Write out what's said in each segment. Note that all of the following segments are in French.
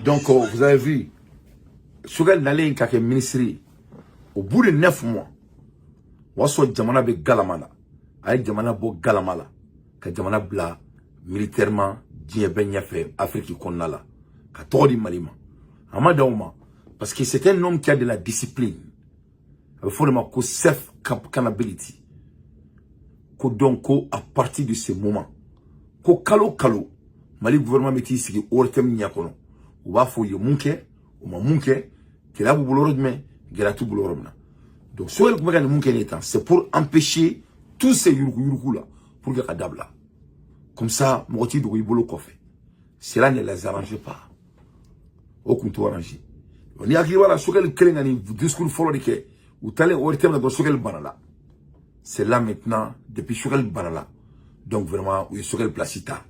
Donc, vous avez vu, Choguel n'allait qu'à ministre, au bout de 9 mois, Wasso Jamana be Galamala, aïe Jamana bo Galamala, que Jamana bla militairement, Dien Ben Yafé, Afrique Konala, ka Tori Malima, Amadauma, parce que c'est un homme qui a de la discipline, il faut le marquer self-capability, que donc, à partir de ce moment, ko kalo kalo, Mali gouvernement meti sigi ortem nyakono, ou va fouiller munke, ou ma munke, qui là vous boulot mais gratu boulot na. Donc soit le gouvernement munke n'étant, c'est pour empêcher tous ces yuruku là, pour que kadabla. Comme ça, moti do yibolo kofe. Cela ne les arrange pas. Au compte arrangé. On y arrive à la sokel klengani discours follow dike, ou tale ortem na sokel banala. C'est là maintenant depuis sokel banala. Donc vraiment, où est sokel placita.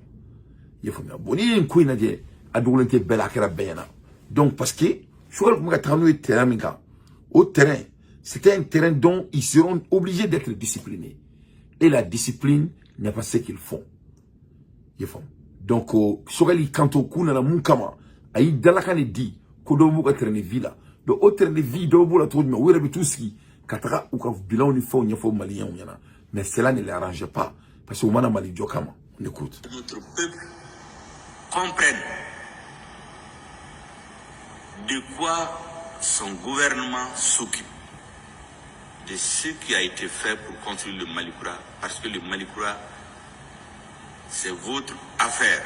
Il faut bien bonir une couille nadie à doulenter belle akera bena. Donc parce que sur le terrain au terrain, c'était un terrain dont ils seront obligés d'être disciplinés. Et la discipline n'est pas ce qu'ils font. Ils font. Donc sur le canto kuna la munkama, aïe dalakane dit kodobu ka terrain villa. Donc au terrain de vie dobu la tout mais où est tout ce qui katara ou ka bilan ni faut malien ou yana. Mais cela ne les arrange pas parce que au mana mali jokama. On écoute. Notre peuple comprenne de quoi son gouvernement s'occupe, de ce qui a été fait pour construire le Malikoura, parce que le Malikoura, c'est votre affaire.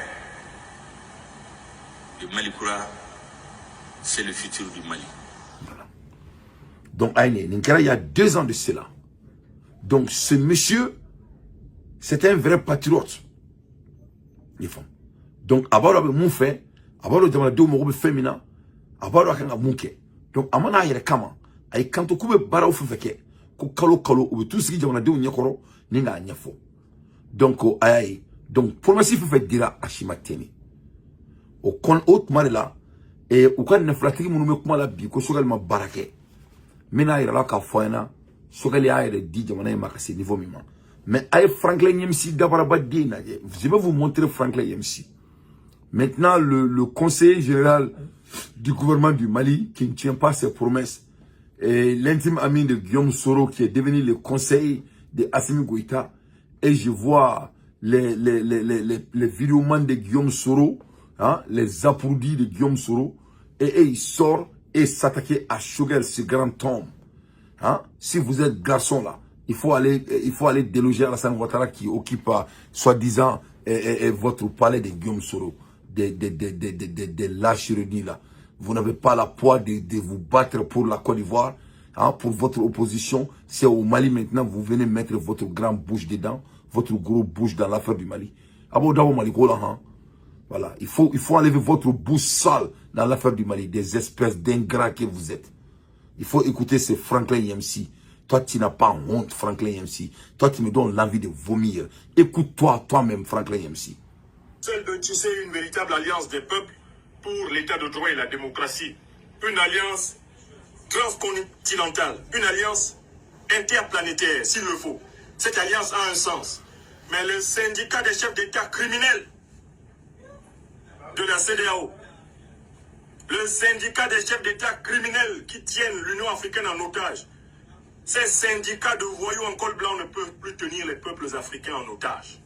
Le Malikoura, c'est le futur du Mali. Voilà. Donc, il y a 2 ans de cela. Donc, ce monsieur, c'est un vrai patriote. Ils font. Donc, abaro be mun fait, abaro jamana do mo be femina, abaro akanga munke. Donc, amana yere kama, ay kanto kube bara ufufeke, ko kalo kalo ube tout ce qui jamana do nyekoro, ninga nyefo. Donc, ay, donc, promesse fufe dira ashimateni. O kon haute marela, et ou kan neflatiki munume kuma la bi, ko sogal ma barake. Mena yere la ka foyena, sogal ya yere di jamana yema kasi niveau mima. Mais ay Franklin Yemsi d'abord dina, je vais vous montrer Franklin Yemsi. Maintenant, le conseiller général du gouvernement du Mali, qui ne tient pas ses promesses, et l'intime ami de Guillaume Soro, qui est devenu le conseiller de Assimi Goïta, et je vois les vidéomans de Guillaume Soro, hein, les applaudis de Guillaume Soro, et il sort et s'attaquer à Choguel, ce grand homme. Hein? Si vous êtes garçon là, il faut aller déloger Alassane Ouattara qui occupe, soi-disant, votre palais de Guillaume Soro. De lâcheries là. Vous n'avez pas la poids de vous battre pour la Côte d'Ivoire, hein, pour votre opposition. C'est au Mali maintenant, vous venez mettre votre grande bouche dedans, votre gros bouche dans l'affaire du Mali. Hein. Voilà, il faut enlever votre bouche sale dans l'affaire du Mali, des espèces d'ingrats que vous êtes. Il faut écouter ce Franklin Yemsi. Toi, tu n'as pas honte, Franklin Yemsi. Toi, tu me donnes l'envie de vomir. Écoute-toi, toi-même, Franklin Yemsi. Celle de tisser une véritable alliance des peuples pour l'état de droit et la démocratie. Une alliance transcontinentale, une alliance interplanétaire, s'il le faut. Cette alliance a un sens. Mais le syndicat des chefs d'État criminels de la CEDEAO, le syndicat des chefs d'État criminels qui tiennent l'Union africaine en otage, ces syndicats de voyous en col blanc ne peuvent plus tenir les peuples africains en otage.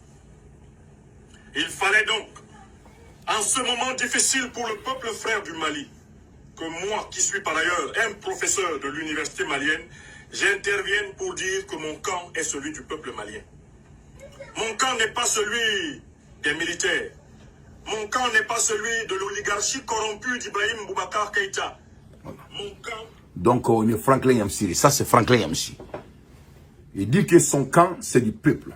Il fallait donc, en ce moment difficile pour le peuple frère du Mali, que moi, qui suis par ailleurs un professeur de l'université malienne, j'intervienne pour dire que mon camp est celui du peuple malien. Mon camp n'est pas celui des militaires. Mon camp n'est pas celui de l'oligarchie corrompue d'Ibrahim Boubacar Keïta. Mon camp... Donc, on est Franklin Yamsi. Ça, c'est Franklin Yamsi. Il dit que son camp, c'est du peuple.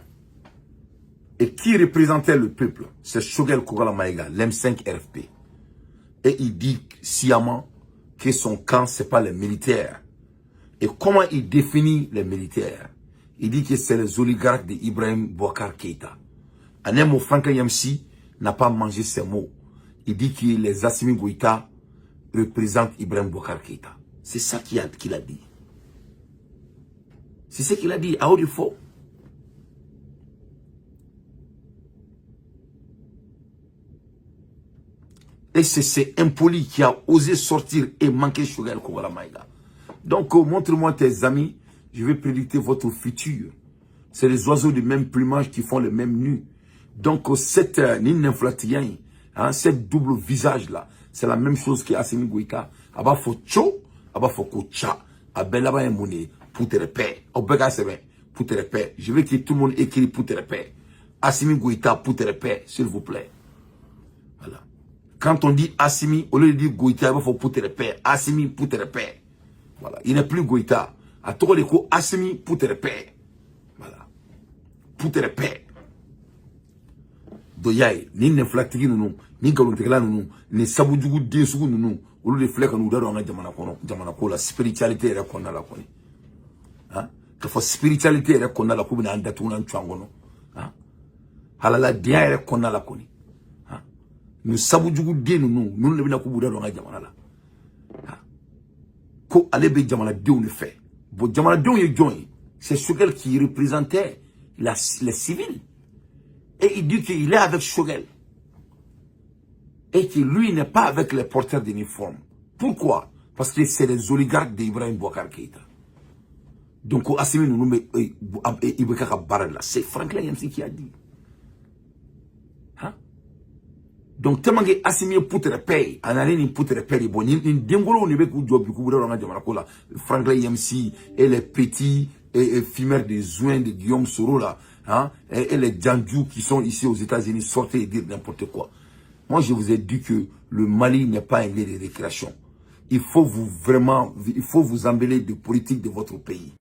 Et qui représentait le peuple? C'est Choguel Kogala Maïga, l'M5 RFP. Et il dit sciemment que son camp, c'est pas les militaires. Et comment il définit les militaires? Il dit que c'est les oligarques d'Ibrahim Boubacar Keïta. En un mot, Franklin Yamsi n'a pas mangé ces mots. Il dit que les Assimi Goïta représentent Ibrahim Boubacar Keïta. C'est ça qu'il a dit. C'est ce qu'il a dit à haut de faux. Et c'est cet impoli qui a osé sortir et manquer Choguel Kogala Maïga. Donc, montre-moi tes amis, je vais prédicter votre futur. C'est les oiseaux du même plumage qui font le même nid. Donc, cette cette double visage-là, c'est la même chose qu'Assimi Goïta. Aba fo tcho, aba fo kocha, abelaba emone, pour te repères. Obega sebe, pour te repères. Je veux que tout le monde écrit pour te repères. Assimi Goïta, pour te repères, s'il vous plaît. Voilà. Quand on dit Assimi, au lieu de dire Goïta, il faut pour te repères. Assimi, pour te repères. Voilà. Il n'est plus Goïta. À tout le coup, Assimi, pour te repères. Voilà. Pour te repères. Doyaye, ni neflatigi nunu, ni galontegla nunu, ni sabujugu desugu nunu, olu de fleka nu daro nga jamana ko la spiritualité ere konna la koni. Hein? Que fo spiritualité ere konna la ko bina andatu na ntwangono. Hein? Halala dia ere konna la koni. Hein? Ni sabujugu de nunu, nunu bina ko budaro nga jamana la. Hein? Ko alebe jamana de ne fait. Bo jamana de ye join, c'est Choguel qui représentait les civils. Et il dit qu'il est avec Choguel. Et que lui n'est pas avec les porteurs d'uniforme. Pourquoi? Parce que c'est les oligarques d'Ibrahim Boubacar Keïta. Donc, Assimi Nounoumbe Ibeka Barala, c'est Franklin Yamsi qui a dit. Hein? Donc, tellement que Assimi poutre paye, Analine poutre paye, bon, il dingolo ne veut que job, Franklin Yamsi et les petits éphémères des Zouins de Guillaume Soro là. Hein? Et les Djandjou qui sont ici aux États-Unis, sortez et dire n'importe quoi. Moi, je vous ai dit que le Mali n'est pas un lieu de récréation. Il faut vous embellir de politique de votre pays.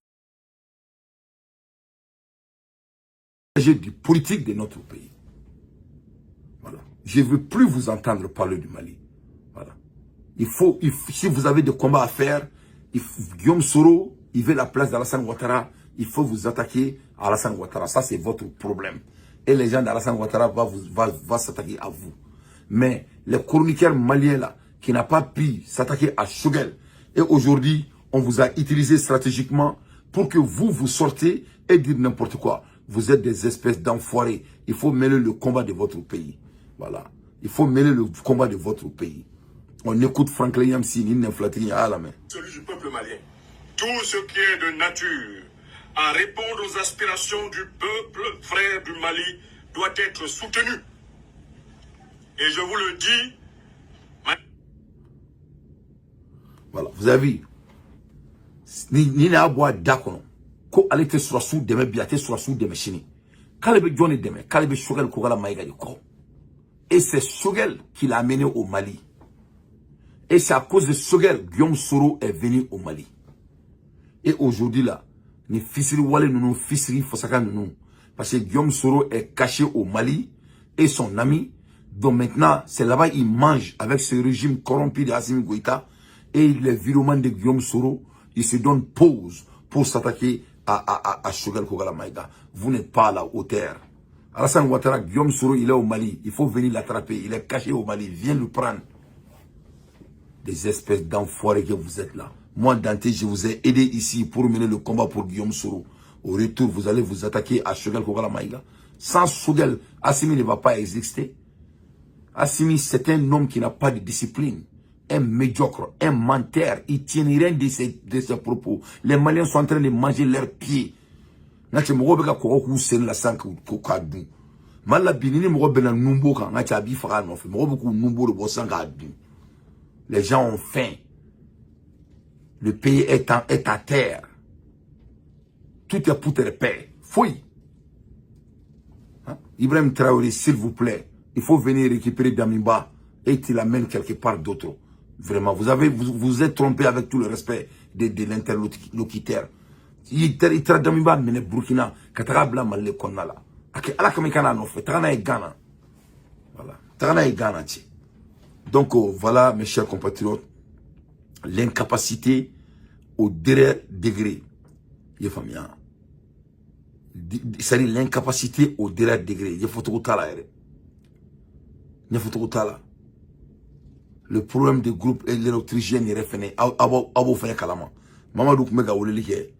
Du politique de notre pays. Voilà. Je ne veux plus vous entendre parler du Mali. Voilà. Si vous avez des combats à faire, Guillaume Soro, il veut la place d'Alassane Ouattara. Il faut vous attaquer à Alassane Ouattara. Ça, c'est votre problème. Et les gens d'Alassane Ouattara vont s'attaquer à vous. Mais les chroniqueurs maliens là, qui n'ont pas pu s'attaquer à Choguel, et aujourd'hui, on vous a utilisé stratégiquement pour que vous sortez et dites n'importe quoi. Vous êtes des espèces d'enfoirés. Il faut mêler le combat de votre pays. Voilà. Il faut mêler le combat de votre pays. On écoute Franklin Yamsi, Nine Flatini à la main. Celui du peuple malien. Tout ce qui est de nature à répondre aux aspirations du peuple frère du Mali doit être soutenu. Et je vous le dis. Voilà, vous avez vu. Ni na bois d'accord. Ko alete sur sous de me biate sur sous de me chini. Kalebe Johnny de me, Kalebe Choguel Kogala Maïga ko. Et c'est Choguel qui l'a amené au Mali. Et c'est à cause de Choguel Guillaume Soro est venu au Mali. Et aujourd'hui là, ni Fissiri Wale nous Fissiri Fosaka nous. Parce que Guillaume Soro est caché au Mali et son ami. Donc maintenant, c'est là-bas il mange avec ce régime corrompu d'Assimi Goïta et les virements de Guillaume Soro, il se donne pause pour s'attaquer à Choguel Kogala Maïga. Vous n'êtes pas à la hauteur. Alassane Ouattara, Guillaume Soro, il est au Mali. Il faut venir l'attraper. Il est caché au Mali. Viens le prendre. Des espèces d'enfoirés que vous êtes là. Moi, Dante, je vous ai aidé ici pour mener le combat pour Guillaume Soro. Au retour, vous allez vous attaquer à Choguel Kogala Maïga. Sans Choguel, Assimi ne va pas exister. Assimi, c'est un homme qui n'a pas de discipline. Un médiocre, un menteur. Il tient rien de ses propos. Les Maliens sont en train de manger leurs pieds. Les gens ont faim. Le pays est à terre. Tout est pour te paix. Fouille. Hein? Ibrahim Traoré, s'il vous plaît, il faut venir récupérer Damimba et qu'il l'amène quelque part d'autre. Vraiment, vous êtes trompé avec tout le respect de l'interlocuteur. Il traite Damimba, mais Burkina, Katarabla, Malé, Konala. Ala Kamikana, non, fait, Tarana et Ghana. Voilà. Tarana et Ghana, tiens. Donc, voilà, mes chers compatriotes, l'incapacité au dernier degré. C'est-à-dire l'incapacité au dernier degré. Il faut tout le problème du groupe et l'Autrichien est refait. Abo fait kalama. Mamadou Kumega Olelike.